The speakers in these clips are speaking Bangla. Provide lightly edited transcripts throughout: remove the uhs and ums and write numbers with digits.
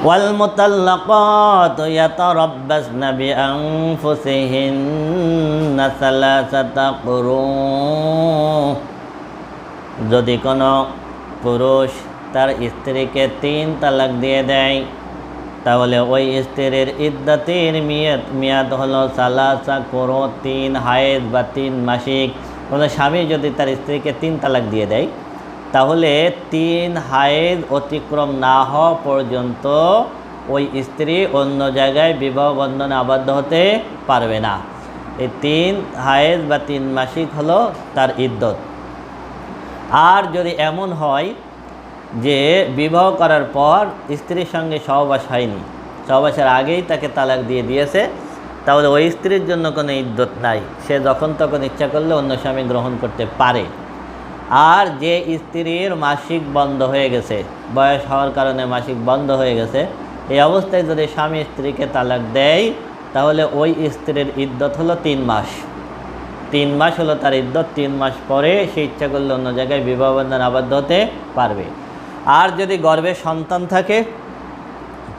ওয়াল মুতাল্লাকাতু ইয়াতারাব্বাসনা বিআনফুসিহিন্না সালাসাতা কুরু। যদি কোনো পুরুষ তার স্ত্রীকে 3 তালাক দিয়ে দেয়, তাহলে ওই স্ত্রীর ইদ্দাতের মেয়াদ হলো সালাসা কুরু, 3 হায়েজ বা 3 মাসিক। কোনো স্বামী যদি তার স্ত্রীকে 3 তালাক দিয়ে দেয়, তাহলে 3 হায়েজ অতিক্রম না হওয়া পর্যন্ত ওই স্ত্রী অন্য জায়গায় বিবাহ বন্ধনে আবদ্ধ হতে পারবে না। এই 3 হায়েজ বা 3 মাসিক হলো তার ইদ্দত। আর যদি এমন হয় যে বিবাহ করার পর স্ত্রীর সঙ্গে সহবাস হয়নি, সহবাসের আগেই তাকে তালাক দিয়ে দিয়েছে, তাহলে ওই স্ত্রীর জন্য কোনো ইদ্দত নাই, সে যখন তখন ইচ্ছা করলে অন্য স্বামী গ্রহণ করতে পারে। আর যে স্ত্রীর মাসিক বন্ধ হয়ে গেছে, বয়স হওয়ার কারণে মাসিক বন্ধ হয়ে গেছে, এই অবস্থায় যদি স্বামী স্ত্রীকে তালাক দেয়, তাহলে ওই স্ত্রীর ইদ্দত হলো 3 মাস। 3 মাস হলো তার ইদ্দত। 3 মাস পরে সে ইচ্ছা করলে অন্য জায়গায় বিবাহ বন্ধন আবদ্ধ হতে পারবে। আর যদি গর্ভে সন্তান থাকে,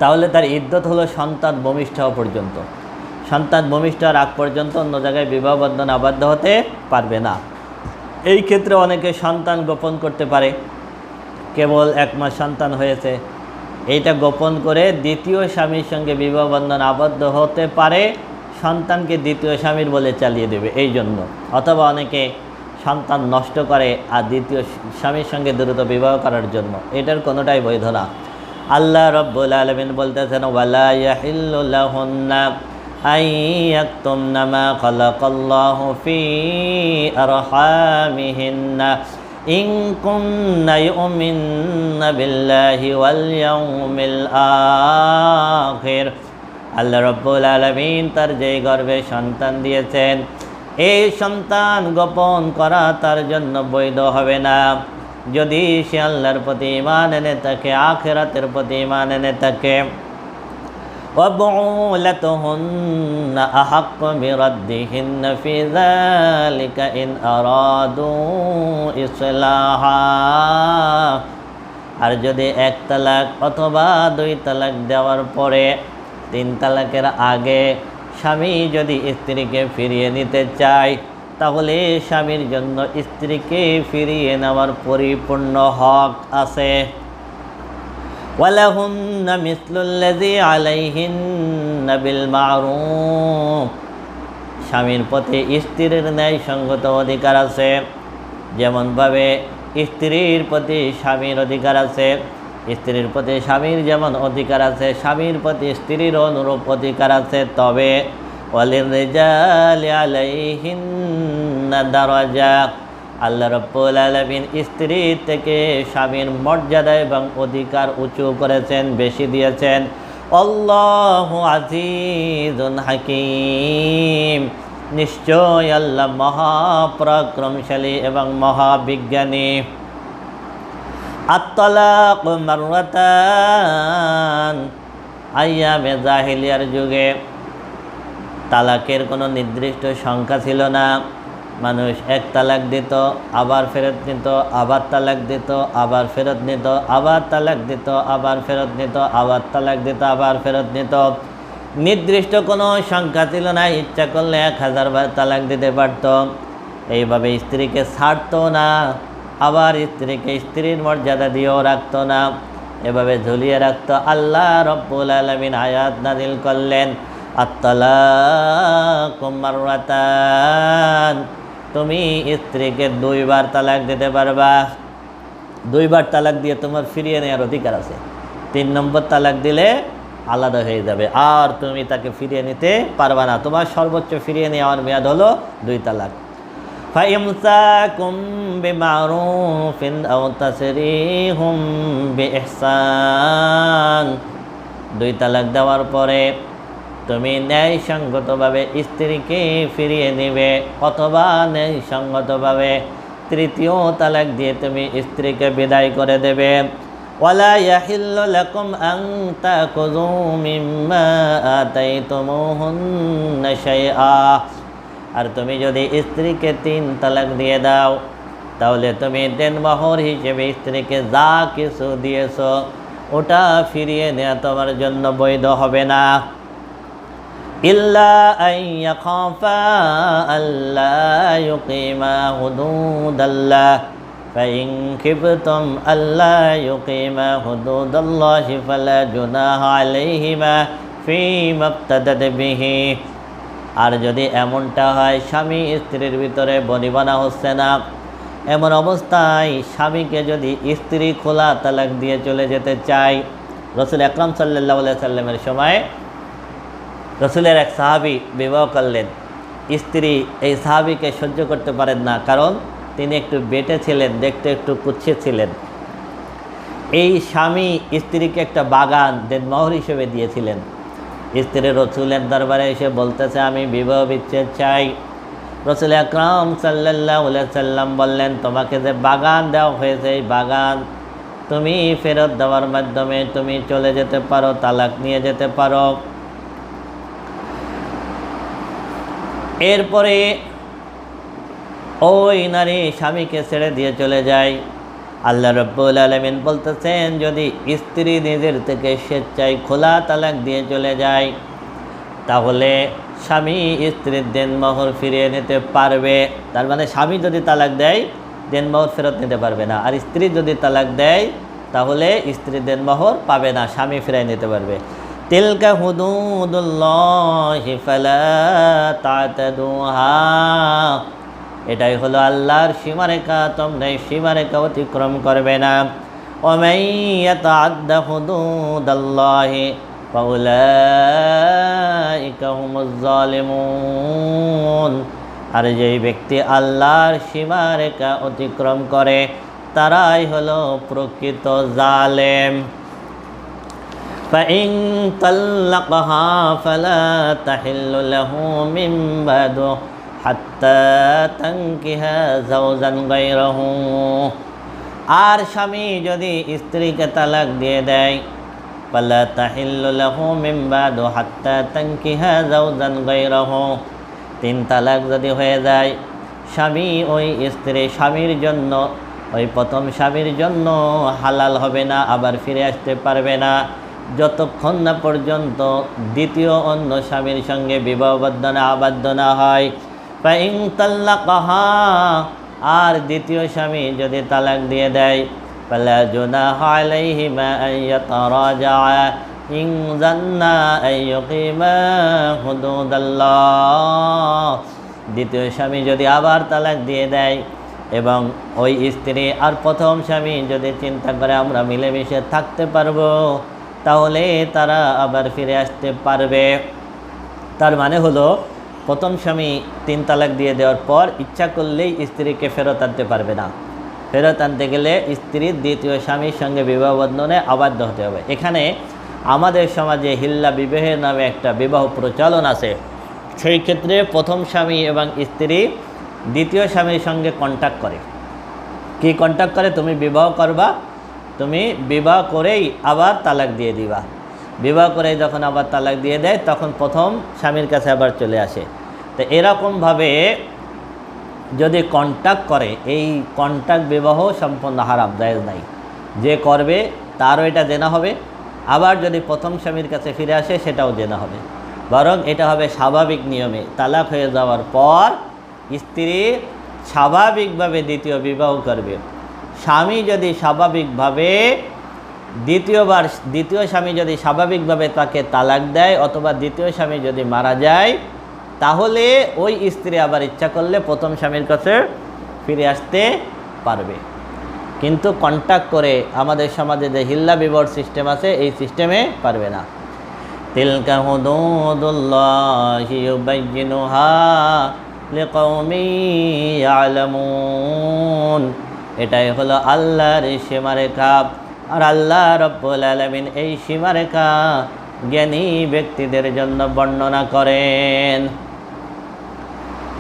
তাহলে তার ইদ্দত হলো সন্তান ভূমিষ্ঠ হওয়া পর্যন্ত। সন্তান ভূমিষ্ঠ হওয়ার আগ পর্যন্ত অন্য জায়গায় বিবাহ বন্ধন আবদ্ধ হতে পারবে না। এই ক্ষেত্রে অনেকে সন্তান গোপন করতে পারে, কেবল 1 মাস সন্তান হয়েছে, এইটা গোপন করে দ্বিতীয় স্বামীর সঙ্গে বিবাহ বন্ধন আবদ্ধ হতে পারে, সন্তানকে দ্বিতীয় স্বামীর বলে চালিয়ে দেবে এই জন্য। অথবা অনেকে সন্তান নষ্ট করে আর দ্বিতীয় স্বামীর সঙ্গে দ্রুত বিবাহ করার জন্য, এটার কোনোটাই বৈধ না। আল্লাহ রাব্বুল আলামিন বলতেছেন, ওয়ালা ইয়াহিল্লু লাহুন্না আন ইয়াকতুমনা মা খালাকাল্লাহু ফি আরহামিহিন্না ইন কুননা ইউমিননা বিল্লাহি ওয়াল ইয়াউমিল আখির। আল্লাহ রাব্বুল আলামিন তার যেই গর্ভে সন্তান দিয়েছেন, এই সন্তান গোপন করা তার জন্য বৈধ হবে না, যদি সে আল্লাহর প্রতি ঈমান এনে থাকে, আখিরাতের প্রতি ঈমান এনে থাকে। وَبُعُولَتُهُنَّ أَحَقُّ بِرَدِّهِنَّ فِي ذَلِكَ إِنْ أَرَادُوا إِصْلَاحًا। আর যদি 1 তালাক অথবা 2 তালাক দেওয়ার পরে 3 তালাকের আগে স্বামী যদি স্ত্রীকে ফিরিয়ে নিতে চায়, তাহলে স্বামীর জন্য স্ত্রীকে ফিরিয়ে নেওয়ার পরিপূর্ণ হক আছে। ওয়ালাহুন্না মিসলুল্লাযী আলাইহিন্না বিল মা'রুফ। স্বামীর প্রতি স্ত্রীর ন্যায় সঙ্গত অধিকার আছে। যেমনভাবে স্ত্রীর প্রতি স্বামীর অধিকার আছে, স্ত্রীর প্রতি স্বামীর যেমন অধিকার আছে, স্বামীর প্রতি স্ত্রীর অনুরূপ অধিকার আছে। তবে ওয়ালিররিজালি আলাইহিন্না দারাজা। আল্লাহ রাব্বুল আলামিন স্ত্রী থেকে স্বামীর মর্যাদা এবং অধিকার উঁচু করেছেন, বেশি দিয়েছেন। আল্লাহু আজিজুন হাকীম। নিশ্চয় আল্লাহ মহাপরাক্রমশালী এবং মহাবিজ্ঞানী। আত-তালাকু মাররাতান। আইয়ামে জাহিলিয়ার যুগে তালাকের কোনো নির্দিষ্ট সংখ্যা ছিল না। মানুষ 1 তালাক দিত, আবার ফেরত নিত, আবার তালাক দিত, আবার ফেরত নিত, আবার তালাক দিত, আবার ফেরত নিত, আবার তালাক দিত, আবার ফেরত নিত। নির্দিষ্ট কোনো সংখ্যা ছিল না। ইচ্ছা করলে 1000 বার তালাক দিতে পারত। এইভাবে স্ত্রীকে ছাড়তো না, আবার স্ত্রীকে স্ত্রীর মর্যাদা দিয়েও রাখতো না, এভাবে ঝুলিয়ে রাখতো। আল্লাহ রাব্বুল আলামিন আয়াত নাযিল করলেন, আত-তালাকু মাররাতান। তুমি স্ত্রীকে 2 বার তালাক দিতে পারবা। 2 বার তালাক দিয়ে তোমার ফিরিয়ে নেওয়ার অধিকার আছে। 3 নম্বর তালাক দিলে আলাদা হয়ে যাবে, আর তুমি তাকে ফিরিয়ে নিতে পারবা না। তোমার সর্বোচ্চ ফিরিয়ে নেওয়ার মেয়াদ হলো 2 তালাক। ফাইমসাকুম বিমারুফিন আও তাসরিহুম বিইহসান। 2 তালাক দেওয়ার পরে তুমি ন্যায়সঙ্গতভাবে স্ত্রীকে ফিরিয়ে নেবে, অথবা ন্যায়সঙ্গতভাবে 3য় তালাক দিয়ে তুমি স্ত্রীকে বিদায় করে দেবে। ওয়ালা ইয়াহিল্লু লাকুম আন তাখুযু মিম্মা আতাইতুমুহুন্না শাইআ। আর তুমি যদি স্ত্রীকে 3 তালাক দিয়ে দাও, তাহলে তুমি দেনমোহর হিসেবে স্ত্রীকে যা কিছু দিয়েছো ওটা ফিরিয়ে নেওয়া তোমার জন্য বৈধ হবে না। ইল্লা আন ইয়াখাফা আল্লা ইউকিমা হুদুদাল্লাহ ফাইন খিফতুম আল্লা ইউকিমা হুদুদাল্লাহি ফালা জুনাহা আলাইহিমা ফীমা ইবতাদাত বিহি। আর যদি এমনটা হয় স্বামী স্ত্রীর ভিতরে বনিবনা হচ্ছে না, এমন অবস্থায় স্বামীকে যদি স্ত্রী খোলা তালাক দিয়ে চলে যেতে চায়, রসুল আকরাম সাল্লাল্লাহু আলাইহি সাল্লামের সময় রসুলের এক সাহাবী বিবাহ করলেন। স্ত্রী এই সাহাবীকে সহ্য করতে পারেন না, কারণ তিনি একটু বেটে ছিলেন, দেখতে একটু কুৎসিত ছিলেন। এই স্বামী স্ত্রীকে একটা বাগান দেনমোহর হিসেবে দিয়েছিলেন। স্ত্রী রসুলের দরবারে এসে বলতেছে, আমি বিবাহ বিচ্ছেদ চাই। রসুল আকরাম সাল্লাল্লাহু আলাইহি সাল্লাম বললেন, তোমাকে যে বাগান দেওয়া হয়েছে এই বাগান তুমি ফেরত দেওয়ার মাধ্যমে তুমি চলে যেতে পারো, তালাক নিয়ে যেতে পারো। এরপরে ওই নারী স্বামীকে ছেড়ে দিয়ে চলে যায়। আল্লাহ রাব্বুল আলামিন বলতেছেন, যদি স্ত্রী নিজের থেকে স্বেচ্ছায় খোলা তালাক দিয়ে চলে যায়, তাহলে স্বামী স্ত্রীর দেনমোহর ফিরিয়ে নিতে পারবে। তার মানে স্বামী যদি তালাক দেয় দেনমোহর ফেরত নিতে পারবে না, আর স্ত্রী যদি তালাক দেয় তাহলে স্ত্রী দেনমোহর পাবে না, স্বামী ফিরিয়ে নিতে পারবে। তিলকা হুদুদুল্লাহি ফালা তা'তাদুহা, এটাই হলো আল্লাহর সীমারেখা, তোমরা এই সীমারেখা অতিক্রম করবে না। ওয়ামান ইয়াতাআদ্দা হুদুদাল্লাহি ফাউলাইকা হুমুজ জালিমুন, আর যেই ব্যক্তি আল্লাহর সীমারেখা অতিক্রম করে তারাই হলো প্রকৃত জালেম। ফাইন তাল্লাকহা ফালা তাহিল্লু লাহু মিন বাদু হাত্তা তানকিহা যাওজান গায়রাহু, আর স্বামী যদি স্ত্রীকে তালাক দিয়ে দেয়, ফালা তাহিল্লু লাহু মিন বাদু হাত্তা তানকিহা যাওজান গায়রাহু, 3 তালাক যদি হয়ে যায়, স্বামী ওই স্ত্রী স্বামীর জন্য, ওই প্রথম স্বামীর জন্য হালাল হবে না, আবার ফিরে আসতে পারবে না, যতক্ষণ না পর্যন্ত দ্বিতীয় অন্য স্বামীর সঙ্গে বিবাহবদ্ধ না আবদ্ধ না হয়। ফাইন তাল্লাকহা, আর দ্বিতীয় স্বামী যদি তালাক দিয়ে দেয়, ফালা জুনাহা আলাইহিমা আন ইয়াতারাজাআ ইন জান্না আন ইউকিমা হুদুদাল্লাহ, দ্বিতীয় স্বামী যদি আবার তালাক দিয়ে দেয় এবং ওই স্ত্রী আর প্রথম স্বামী যদি চিন্তা করে আমরা মিলেমিশে থাকতে পারবো, তাহলে তারা আবার ফিরে আসতে পারবে। তার মানে হলো প্রথম স্বামী 3 তালাক দিয়ে দেওয়ার পর ইচ্ছা করলেই স্ত্রীকে ফেরত আনতে পারবে না। ফেরত আনতে গেলে স্ত্রীর দ্বিতীয় স্বামীর সঙ্গে বিবাহ বন্ধনে আবদ্ধ হতে হবে। এখানে আমাদের সমাজে হিল্লা বিবাহের নামে একটা বিবাহ প্রচলন আছে। সেই ক্ষেত্রে প্রথম স্বামী এবং স্ত্রী দ্বিতীয় স্বামীর সঙ্গে কন্ট্যাক্ট করে। কি কন্ট্যাক্ট করে? তুমি বিবাহ করবা, তুমি বিবাহ করেই আবার তালাক দিয়ে দিবা। বিবাহ করে যখন আবার তালাক দিয়ে দেয় তখন প্রথম স্বামীর কাছে আবার চলে আসে। তো এরকমভাবে যদি কন্ট্যাক্ট করে, এই কন্ট্যাক্ট বিবাহ সম্পূর্ণ হারাম, জায়েজ নাই। যে করবে তারও এটা জেনা হবে, আবার যদি প্রথম স্বামীর কাছে ফিরে আসে সেটাও জেনা হবে। বরং এটা হবে স্বাভাবিক নিয়মে। তালাক হয়ে যাওয়ার পর স্ত্রী স্বাভাবিকভাবে দ্বিতীয় বিবাহ করবে। স্বামী যদি স্বাভাবিকভাবে দ্বিতীয় স্বামী যদি স্বাভাবিকভাবে তাকে তালাক দেয় অথবা দ্বিতীয় স্বামী যদি মারা যায়, তাহলে ওই স্ত্রী আবার ইচ্ছা করলে প্রথম স্বামীর কাছে ফিরে আসতে পারবে। কিন্তু কন্ট্যাক্ট করে আমাদের সমাজে যে হিল্লা বিবাহ সিস্টেম আছে, এই সিস্টেমে পারবে না। তিলকা হুদুদুল্লাহি ইউবাইয়িনুহা লিকাওমিন ইয়ালামুন, এটাই হলো আল্লাহর সীমারেখা। আর আল্লাহ রাব্বুল আলামিন এই সীমারেখা জ্ঞানী ব্যক্তিদের জন্য বর্ণনা করেন।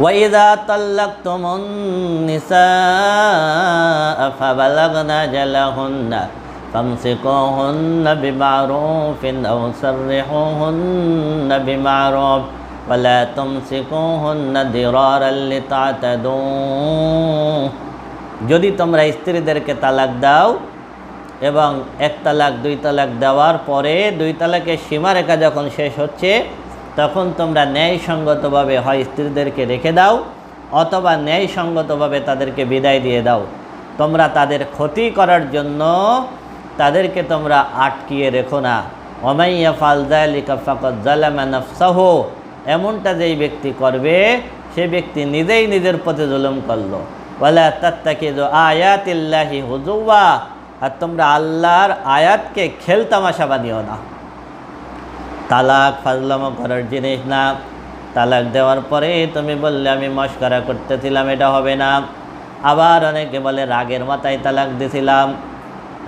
ওয়াইযা তাল্লাকতুমুন নিসা ফাবালাগনা আজালাহুন্না ফামসিকুহুন্না বিমারুফিন আও সাররিহুন্না বিমারুফ ওয়ালা তুমসিকুহুন্না দিরারাল লিতা'তাদু, যদি তোমরা স্ত্রীদেরকে তালাক দাও এবং 1 তালাক 2 তালাক দেওয়ার পরে 2 তালাকের সীমারেখা যখন শেষ হচ্ছে তখন তোমরা ন্যায়সঙ্গতভাবে হয় স্ত্রীদেরকে রেখে দাও অথবা ন্যায়সঙ্গতভাবে তাদেরকে বিদায় দিয়ে দাও। তোমরা তাদের ক্ষতি করার জন্য তাদেরকে তোমরা আটকিয়ে রেখো না। ওয়া মান ইয়াফআল যালিকা ফাকাদ যালামা নাফসাহু, এমনটা যেই ব্যক্তি করবে সে ব্যক্তি নিজেই নিজের প্রতি জুলুম করলো। ওয়ালা তাত্তাকিযু আয়াতিল্লাহি হুজুওয়া, আর তোমরা আল্লাহর আয়াতকে খেলতামাশা বানিও না। তালাক ফাজলামো করার জিনিস না। তালাক দেওয়ার পরে তুমি বললে আমি মশকরা করতেছিলাম, এটা হবে না। আবার অনেকে বলে রাগের মাথায় তালাক দিয়েছিলাম,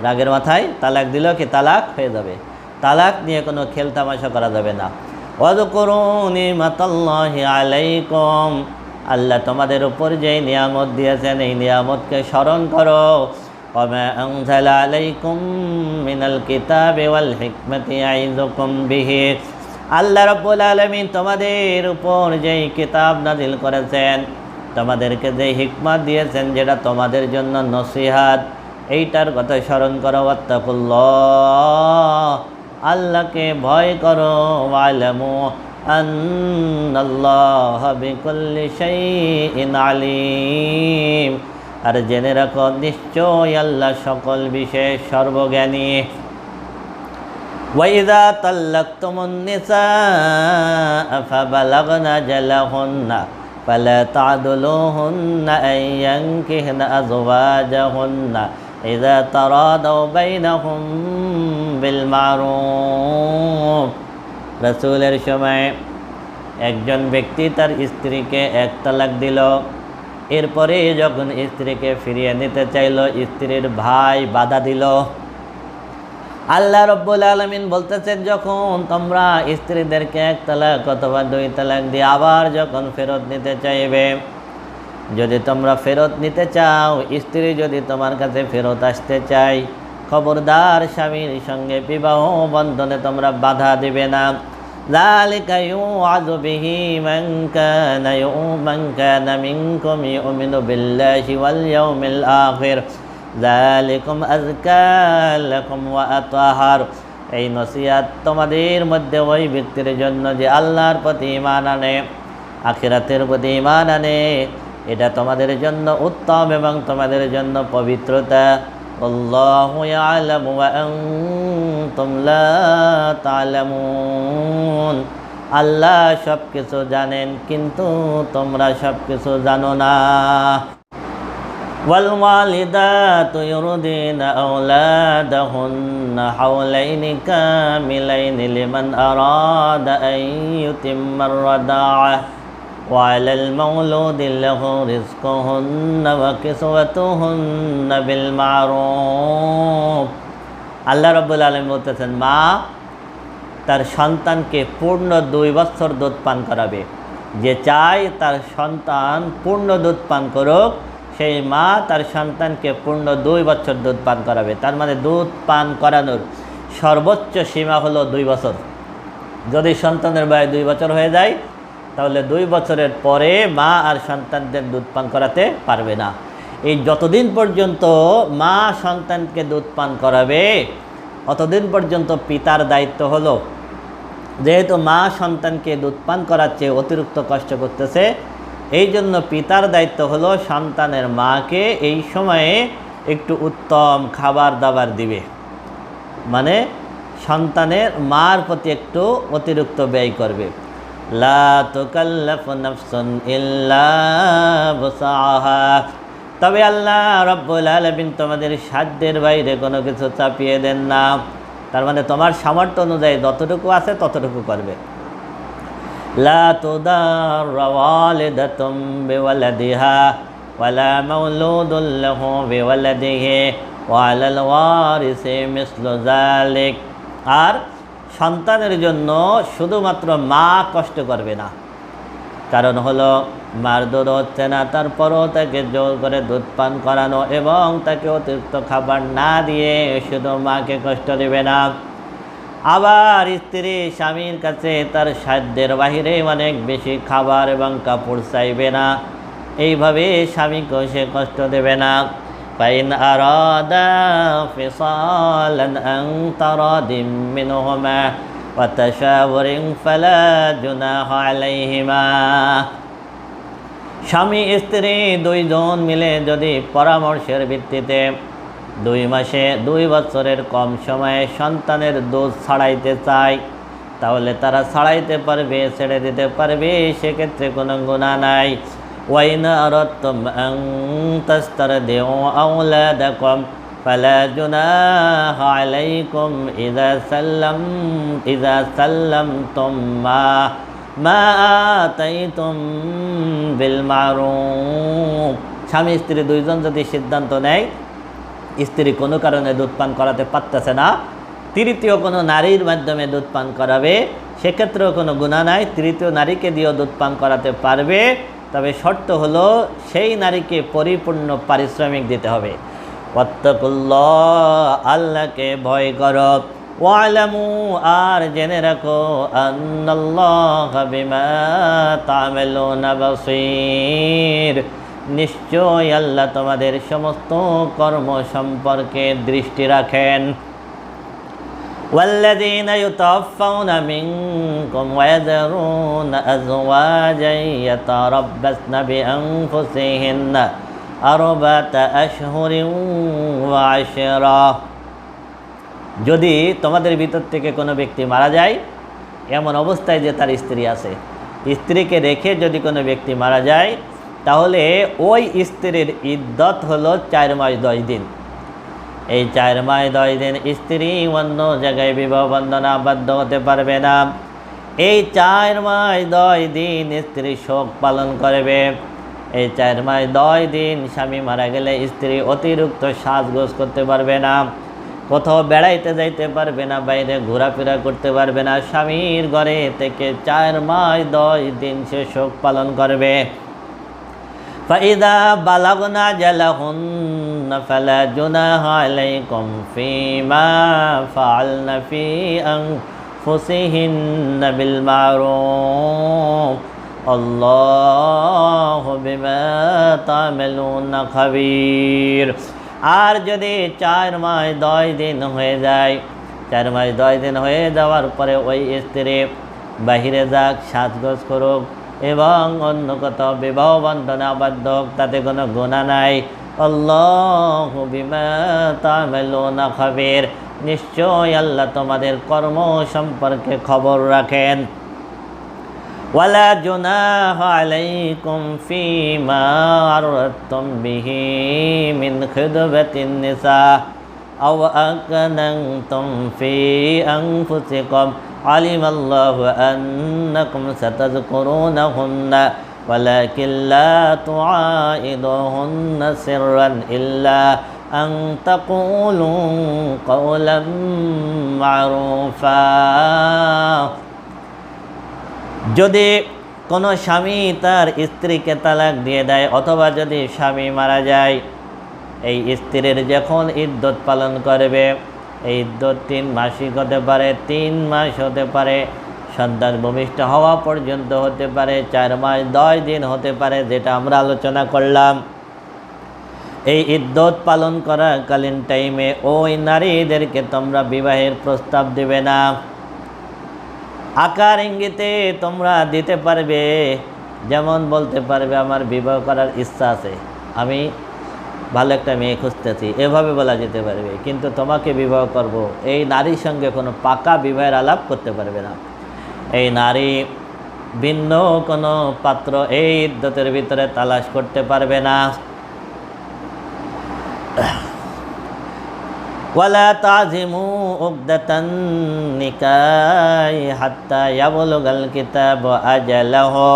রাগের মাথায় তালাক দিলেও কি তালাক হয়ে যাবে? তালাক নিয়ে কোনো খেলতামাশা করা যাবে না। ওয়াযকুরু নি'মাতাল্লাহি আলাইকুম, আল্লাহ তোমাদের উপর যেই নিয়ামত দিয়েছেন এই নিয়ামতকে স্মরণ করো। ওয়া মা আনজালা আলাইকুম মিনাল কিতাবি ওয়াল হিকমাতি ইয়াইযুকুম বিহি, আল্লাহ রাব্বুল আলামিন তোমাদের উপর যেই কিতাব নাজিল করেছেন, তোমাদেরকে যেই হিকমত দিয়েছেন যেটা তোমাদের জন্য নসিহাত, এইটার কথা স্মরণ করো। ওয়াত্তাকুল্লাহ, আল্লাহকে ভয় করো। ওয়ালামু আন্নাল্লাহা বিকুল্লি শাইইন আলিম, আর জেনে রাখো নিশ্চয় আল্লাহ সকল বিষয়ে সর্বজ্ঞানী। ওয়াইযা তাল্লাকতুমুন নিসা ফাবালাগনা আজালাহুন্না ফালা তা'দুলুহুন্না আন ইয়ানকিহনা আযওয়াজাহুন্না ইযা তারাদাও বাইনাহুম বিল মারুফ। রাসূলের সময় একজন ব্যক্তি তার স্ত্রীকে 1 তালাক দিল। এরপরে যখন স্ত্রীকে ফিরিয়ে নিতে চাইল, স্ত্রীর ভাই বাধা দিল। আল্লাহ রাব্বুল আলামিন বলতেছেন, যখন তোমরা স্ত্রীদেরকে 1 তালাক অথবা 2 তালাক দিয়ে আবার যখন ফেরত নিতে চাইবে, যদি তোমরা ফেরত নিতে চাও, স্ত্রী যদি তোমার কাছে ফেরত আসতে চাই, খবরদার স্বামীর সঙ্গে বিবাহ বন্ধনে তোমরা বাধা দিবে না। যালিকা ইউআযু বিহি মান কানা মিনকুম ইউমিনু বিল্লাহি ওয়াল ইয়াউমিল আখির যালিকুম আযকা লাকুম ওয়া আতাহার। এই নসিহত তোমাদের মধ্যে ওই ব্যক্তির জন্য যে আল্লাহর প্রতি ঈমান আনে, আখিরাতের প্রতি ঈমান আনে, এটা তোমাদের জন্য উত্তম এবং তোমাদের জন্য পবিত্রতা। আল্লাহু ইয়ালামু ওয়া আনতুম লা তা'লামুন, আল্লাহ সব কিছু জানেন কিন্তু তোমরা সব কিছু জানো না। ওয়াল ওয়ালিদাতু ইউরদিনা আওলাদাহুন্না হাওলাইনি কামিলাইনি লিমান আরাদা আন ইউতিম্মার রাদাআহ ওয়া আলাল মাওলুদি লাহু রিজকুহুন্না ওয়া কিসওয়াতুহুন্না বিল মারুফ। আল্লাহ রাব্বুল আলামিন বলতেছেন, মা তার সন্তানকে পূর্ণ 2 বছর দুধ পান করাবে। যে চায় তার সন্তান পূর্ণ দুধ পান করুক, সেই মা তার সন্তানকে পূর্ণ 2 বছর দুধ পান করাবে। তার মানে দুধ পান করানোর সর্বোচ্চ সীমা হলো 2 বছর। যদি সন্তানের বয়স 2 বছর হয়ে যায়, তাহলে 2 বছরের পরে মা আর সন্তানদের দুধ পান করাতে পারবে না। এই যতদিন পর্যন্ত মা সন্তানকে দুধ পান করাবে, অতদিন পর্যন্ত পিতার দায়িত্ব হলো, যেহেতু মা সন্তানকে দুধ পান করাচ্ছে, অতিরিক্ত কষ্ট করতেছে, এই জন্য পিতার দায়িত্ব হলো সন্তানের মাকে এই সময়ে একটু উত্তম খাবার দাবার দিবে, মানে সন্তানের মার প্রতি একটু অতিরিক্ত ব্যয় করবে। লা তুকাল্লাফু নাফসুন ইল্লা বুসআহা, তবে আল্লাহ রাব্বুল আলামিন তোমাদের সাধ্যের বাইরে কোনো কিছু চাপিয়ে দেন না। তার মানে তোমার সামর্থ্য অনুযায়ী যতটুকু আছে ততটুকু করবে। লা তুদাররা ওয়ালিদাতুম বিওয়ালাদিহা ওয়ালা মাওলুদুন লাহু বিওয়ালাদিহি ওয়া আলাল ওয়ারিসি মিসলু যালিক, আর সন্তানের জন্য শুধুমাত্র মা কষ্ট করবে না। কারণ হলো মার দুধ হচ্ছে না, তারপরও তাকে জোর করে দুধ পান করানো এবং তাকে অতিরিক্ত খাবার না দিয়ে শুধু মাকে কষ্ট দেবে না। আবার স্ত্রী স্বামীর কাছে তার সাধ্যের বাহিরে অনেক বেশি খাবার এবং কাপড় চাইবে না, এইভাবে স্বামীকেও সে কষ্ট দেবে না। ফাইন আরাদা ফিসালান আন তারাদিম মিনহুমা ওয়া তাশাওয়ুরিন ফালা জুনাহা আলাইহিমা। স্বামী স্ত্রী দুইজন মিলে যদি পরামর্শের ভিত্তিতে 2 মাসে 2 বছরের কম সময়ে সন্তানের দুধ ছাড়াইতে চায়, তাহলে তারা ছাড়াইতে পারবে, ছেড়ে দিতে পারবে, সেক্ষেত্রে কোনো গুনাহ নাই। ওয়াইন আরাদতুম আন তাস্তারদিউ আওলাদাকুম ফালা জুনাহা আলাইকুম ইযা সাল্লামতুম মা আতাইতুম বিল মারুফ। স্বামী স্ত্রী দুইজন যদি সিদ্ধান্ত নেয় স্ত্রী কোনো কারণে দুধ পান করাতে পারতেছে না, তৃতীয় কোনো নারীর মাধ্যমে দুধ পান করাবে, সেক্ষেত্রেও কোনো গুনাহ নাই, তৃতীয় নারীকে দিয়েও দুধ পান করাতে পারবে। তবে শর্ত হলো সেই নারীকে পরিপূর্ণ পারিশ্রমিক দিতে হবে। ওয়াত্তাকুল্লাহ, আল্লাহকে ভয় করো। ওয়ালামু, আর জেনে রাখো, আন্নাল্লাহা বিমা তা'মালুনা বাসীর, নিশ্চয় আল্লাহ তোমাদের সমস্ত কর্ম সম্পর্কে দৃষ্টি রাখেন। ওয়াল্লাযীনা ইউতাওয়াফাউনা মিনকুম ওয়া ইয়াযরুনা আযওয়াজান ইয়াতারাব্বাসনা বিআনফুসিহিন্না আরবা'তা আশহুরিন ওয়া আশরা। যদি তোমাদের ভিতর থেকে কোনো ব্যক্তি মারা যায়, এমন অবস্থায় যে তার স্ত্রী আছে, স্ত্রীকে রেখে যদি কোনো ব্যক্তি মারা যায়, তাহলে ওই স্ত্রীর ইদ্দত হলো 4 মাস 10 দিন। এই 4 মাস 10 দিন স্ত্রী অন্য জায়গায় বিবাহ বন্ধনে আবদ্ধ হতে পারবে না। এই 4 মাস 10 দিন স্ত্রী শোক পালন করবে। এই 4 মাস 10 দিন স্বামী মারা গেলে স্ত্রী অতিরিক্ত সাজগোজ করতে পারবে না, কোথাও বেড়াইতে যাইতে পারবে না, বাইরে ঘোরাফেরা করতে পারবে না। স্বামীর ঘরে থেকে 4 মাস 10 দিন সে শোক পালন করবে। فإذا بلغنا أجلهن فلا جناح عليكم فيما فعلن في أنفسهن بالمعروف الله بما تعملون خبير। আর যদি 4 মাস 10 দিন হয়ে যায়, 4 মাস 10 দিন হয়ে যাওয়ার পরে ওই স্ত্রী বাহিরে যাক, সাজগোজ করুক এবং অন্য কোথাও বিবাহ বন্ধনে আবদ্ধ হোক, তাতে কোনো গুনাহ নাই। আল্লাহু বিমা তা'মালুনা খাবীর, নিশ্চয় আল্লাহ তোমাদের কর্ম সম্পর্কে খবর রাখেন। ওয়ালা জুনাহা আলাইকুম ফীমা আরাদতুম বিহি মিন খিদবাতিন নিসা আও আকানানতুম ফি আনফুসিকুম আলিমাল্লাহু আন্নাকুম সাতাযকুরুনাহুন্না ওয়ালাকিন লা তুআইদুহুন্না সিররান ইল্লা আন তাকুলু কাওলাম মা'রুফা। যদি কোনো স্বামী তার স্ত্রীকে তালাক দিয়ে দেয় অথবা যদি স্বামী মারা যায়, এই স্ত্রীর যখন ইদ্যত পালন করবে, এই ইদ্যত 3 মাসিক হতে পারে, 3 মাস হতে পারে, সন্তান ভূমিষ্ঠ হওয়া পর্যন্ত হতে পারে, 4 মাস 10 দিন হতে পারে, যেটা আমরা আলোচনা করলাম। এই ইদ্যত পালন করাকালীন টাইমে ওই নারীদেরকে তোমরা বিবাহের প্রস্তাব দেবে না। আকার ইঙ্গিতে তোমরা দিতে পারবে, যেমন বলতে পারবে আমার বিবাহ করার ইচ্ছা আছে, আমি ভালো একটা মেয়ে খুঁজতেছি, এভাবে বলা যেতে পারবে, কিন্তু তোমাকে বিবাহ করব, এই নারীর সঙ্গে কোনো পাকা বিবাহের আলাপ করতে পারবে না। এই নারী ভিন্ন কোনো পাত্র এই ইদ্যতের ভিতরে তালাশ করতে পারবে না। ওয়ালা তাজিমু উকদাতান নিকাহি হাত্তা ইয়াবলুগাল কিতাবু আজালাহু,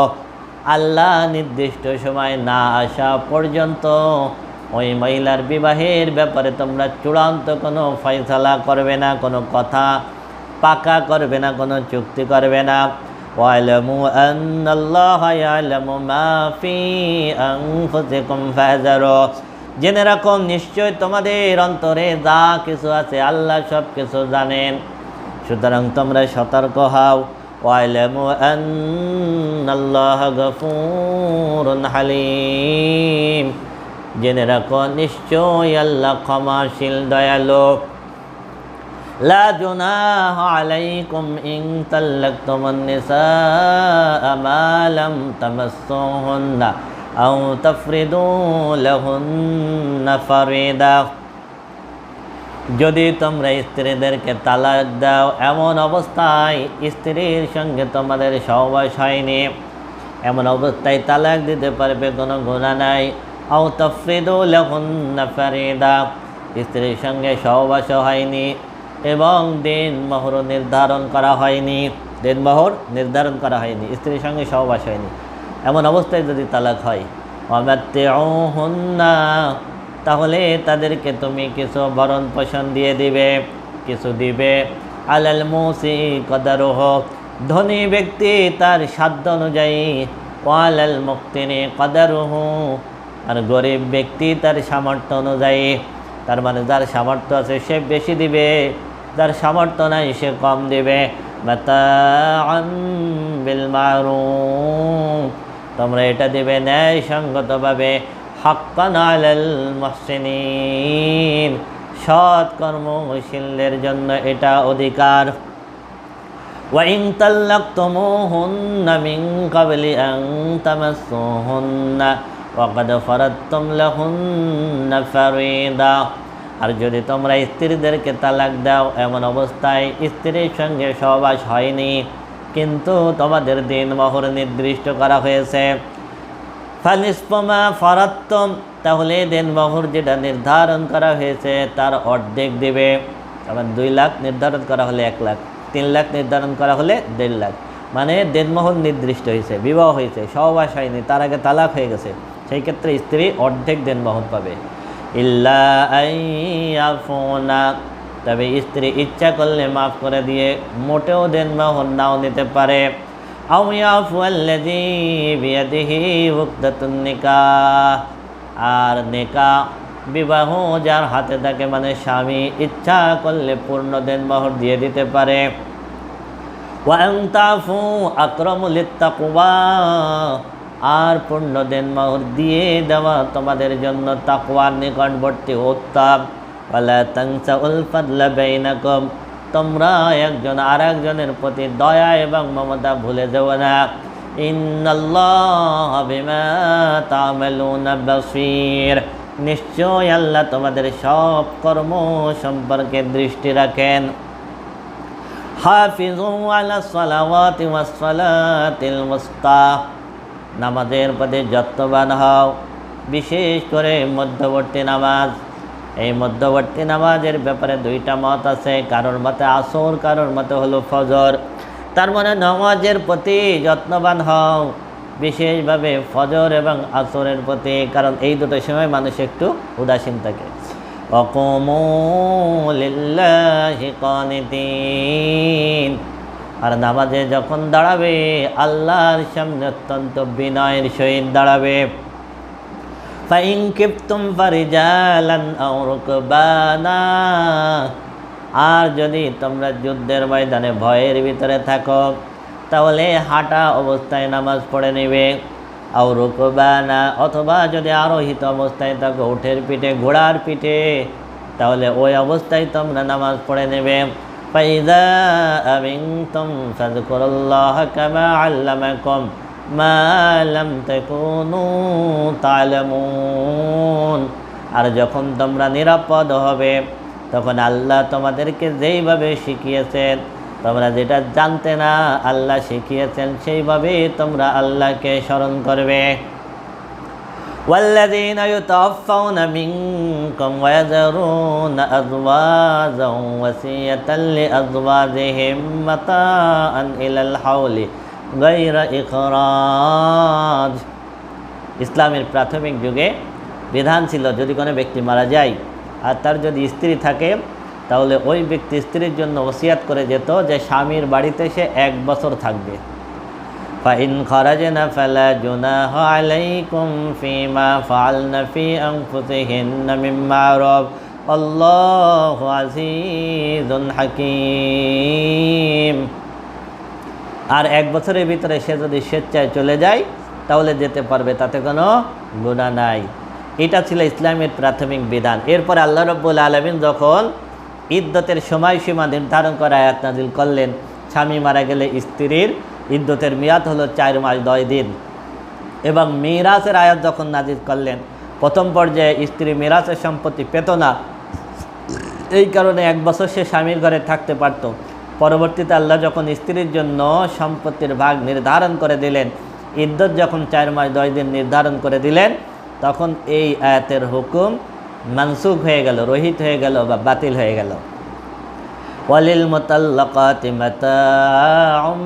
আল্লাহ নির্দিষ্ট সময় না আসা পর্যন্ত ওই মহিলার বিবাহের ব্যাপারে তোমরা চূড়ান্ত কোনো ফয়সালা করবে না, কোনো কথা পাকা করবে না, কোনো চুক্তি করবে না। ওয়ালামু আন্নাল্লাহা ইয়ালামু মা ফি আনফুসিকুম ফাহযারু, জেনে রাখো নিশ্চয় তোমাদের অন্তরে যা কিছু আছে আল্লাহ সব কিছু জানেন, সুতরাং তোমরা সতর্ক হও। ওয়ালামু আন্নাল্লাহা গফুরুন হালিম, জেনে রাখো নিশ্চয়ই আল্লাহ ক্ষমাশীল দয়ালু। লা জুনাহা আলাইকুম ইন তাল্লাকতুমুন নিসা মা লাম তামাসসুহুন্না আও তাফরিদু লাহুন্না ফারিদা। যদি তোমরা স্ত্রীদেরকে তালাক দাও এমন অবস্থায় স্ত্রীর সঙ্গে তোমাদের সহবাস হয়নি, এমন অবস্থায় তালাক দিতে পারবে, কোনো গুনাহ নাই। আও তাফরিদু লাহুন্না ফারিদা, স্ত্রীর সঙ্গে সহবাস হয়নি এবং দিনমোহর নির্ধারণ করা হয়নি, দিনমোহর নির্ধারণ করা হয়নি, স্ত্রীর সঙ্গে সহবাস হয়নি, এমন অবস্থায় যদি তালাক হয়, ওয়ামাত্তিউহুন্না, তাহলে তাদেরকে তুমি কিছু ভরণ পোষণ দিয়ে দিবে, কিছু দিবে। আলাল মুসি কদারুহু, ধনী ব্যক্তি তার সাধ্য অনুযায়ী, ওয়ালাল মুক্তিনি কদারুহু, আর গরিব ব্যক্তি তার সামর্থ্য অনুযায়ী। তার মানে যার সামর্থ্য আছে সে বেশি দিবে, যার সামর্থ্য নাই সে কম দিবে। মাতাআন বিল মারুফ, তোমরা এটা দিবে ন্যায়সঙ্গতভাবে। হাক্কান আলাল মুহসিনিন, সৎ কর্মশীলদের জন্য এটা অধিকার। ওয়া ইন তাল্লাকতুমুহুন্না মিন ক্বাবলি আন তামাসসুহুন্না ওয়া ক্বাদ ফারাদতুম লাহুন্না ফারিদা, আর যদি তোমরা স্ত্রীদেরকে তালাক দাও এমন অবস্থায় স্ত্রীর সঙ্গে সহবাস হয়নি কিন্তু তোমাদের দিনমোহর নির্দিষ্ট করা হয়েছে, ফানিসফু মা ফারাদতুম, তাহলে দিনমোহর যেটা নির্ধারণ করা হয়েছে তার অর্ধেক দিবে। আবার 2 লাখ নির্ধারণ করা হলে 1 লাখ, 3 লাখ নির্ধারণ করা হলে 1.5 লাখ, মানে দিনমোহর নির্দিষ্ট হয়েছে, বিবাহ হয়েছে, সহবাস হয়নি, তার আগে তালাক হয়ে গেছে, সেই ক্ষেত্রে স্ত্রী অর্ধেক দিনমোহর পাবে। ইল্লা আইয়াফুনা, তবে স্ত্রী ইচ্ছা করলে মাফ করে দিয়ে মোটেও দিনমোহর নাও নিতে পারে। আও ইয়াফু আল্লাযী বিয়াদিহি উকদাতুন নিকাহ, আর নিকাহ বিবাহ যার হাতে থাকে, মানে স্বামী ইচ্ছা করলে পূর্ণ দিনমোহর দিয়ে দিতে পারে। ওয়া আন তাফু আকরামু লিত্তাকওয়া, আর পূর্ণ দিনমোহর দিয়ে দেওয়া তোমাদের জন্য তাকওয়ার নিকটবর্তী উত্তম। ওয়ালা তানসাউল ফাদলা বাইনাকুম, তোমরা একজন আরেকজনের প্রতি দয়া এবং মমতা ভুলে যেও না। ইন্নাল্লাহা বিমা তা'মালুনা বাসীর, নিশ্চয় আল্লাহ তোমাদের সব কর্ম সম্পর্কে দৃষ্টি রাখেন। হাফিজু আলাস সালাওয়াতি ওয়াস সালাতিল মুস্তা, নামাজের প্রতি যত্নবান হও, বিশেষ করে মধ্যবর্তী নামাজ। এই মধ্যবর্তী নামাজের ব্যাপারে 2টা মত আছে, কারোর মতে আসর, কারোর মতে হলো ফজর। তার মানে নামাজের প্রতি যত্নবান হও, বিশেষভাবে ফজর এবং আসরের প্রতি, কারণ এই দুটো সময় মানুষ একটু উদাসীন থাকে। ওয়াকুমু লিল্লাহি কানিতিন, আর নামাজে যখন দাঁড়াবে আল্লাহর সামনে অত্যন্ত বিনয়ের সহিত দাঁড়াবে। ফাইন কিফতুম ফারিজালান আও রুকবানা, আর যদি তোমরা যুদ্ধের ময়দানে ভয়ের ভিতরে থাকো তাহলে হাঁটা অবস্থায় নামাজ পড়ে নেবে। আও রুকবানা, অথবা যদি আরোহিত অবস্থায় থাকো, উটের পিঠে, ঘোড়ার পিঠে, তাহলে ওই অবস্থায় তোমরা নামাজ পড়ে নেবে। ফাইযা আমিনতুম ফাযকুরুল্লাহা কামা আল্লামাকুম মা লাম তাকুনু তা'লামুন, আর যখন তোমরা নিরাপদ হবে তখন আল্লাহ তোমাদেরকে যেইভাবে শিখিয়েছেন, তোমরা যেটা জানতে না আল্লাহ শিখিয়েছেন, সেইভাবে তোমরা আল্লাহকে স্মরণ করবে। والذين يتوفون منكم ويذرون أزواجا وصية لأزواجهم متاعا إلى الحول غير إخراج, ইসলামের প্রাথমিক যুগে বিধান ছিল যদি কোনো ব্যক্তি মারা যায় আর তার যদি স্ত্রী থাকে তাহলে ওই ব্যক্তি স্ত্রীর জন্য ওসিয়াত করে যেত যে স্বামীর বাড়িতে সে 1 বছর থাকবে। ফাইন খরাজনা ফালা জুনাহা আলাইকুম ফিমা ফাআলনা ফি আনফুসিহিন্না মিন মা'রুফ আল্লাহু আজিজুন হাকীম, আর 1 বছরের ভিতরে সে যদি স্বেচ্ছায় চলে যায় তাহলে যেতে পারবে, তাতে কোনো গুনাহ নাই। এটা ছিল ইসলামের প্রাথমিক বিধান। এরপর আল্লাহ রাব্বুল আলামিন যখন ইদ্দতের সময়সীমা নির্ধারণ করে আয়াত নাজিল করলেন, স্বামী মারা গেলে স্ত্রীর ইদ্দতের মেয়াদ হলো 4 মাস 10 দিন। এবং মিরাসের আয়াত যখন নাজিল করলেন, প্রথম পর্যায়ে স্ত্রী মিরাসের সম্পত্তি পেত না, এই কারণে 1 বছর সে স্বামীর ঘরে থাকতে পারত। পরবর্তীতে আল্লাহ যখন স্ত্রীর জন্য সম্পত্তির ভাগ নির্ধারণ করে দিলেন, ইদ্দত যখন 4 মাস 10 দিন নির্ধারণ করে দিলেন, তখন এই আয়াতের হুকুম মানসুখ হয়ে গেল, রহিত হয়ে গেল বা বাতিল হয়ে গেল। ওয়ালিল মুতাল্লাকাতি মাতাউম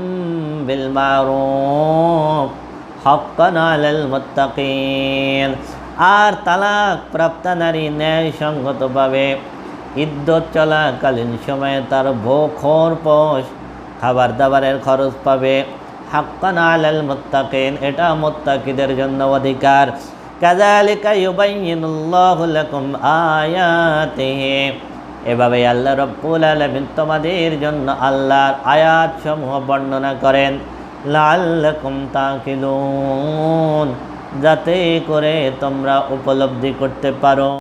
বিল মারুফ হাক্কান আলাল মুত্তাকিন। আর তালাক প্রাপ্ত নারী ন্যায়সঙ্গতভাবে ইদ্দত চলাকালীন সময়ে তার ভোগ খরপোশ খাবার দাবারের খরচ পাবে। হাক্কান আলাল মুত্তাকিন, এটা মুত্তাকিদের জন্য অধিকার। কাযালিকা ইউবাইয়িনুল্লাহু লাকুম আয়াতিহি, এভাবে আল্লাহ রাব্বুল আলামিন তোমাদের জন্য আল্লাহর আয়াতসমূহ বর্ণনা করেন। লাআল্লাকুম তাকিলুন, যাতে করে তোমরা উপলব্ধি করতে পারো।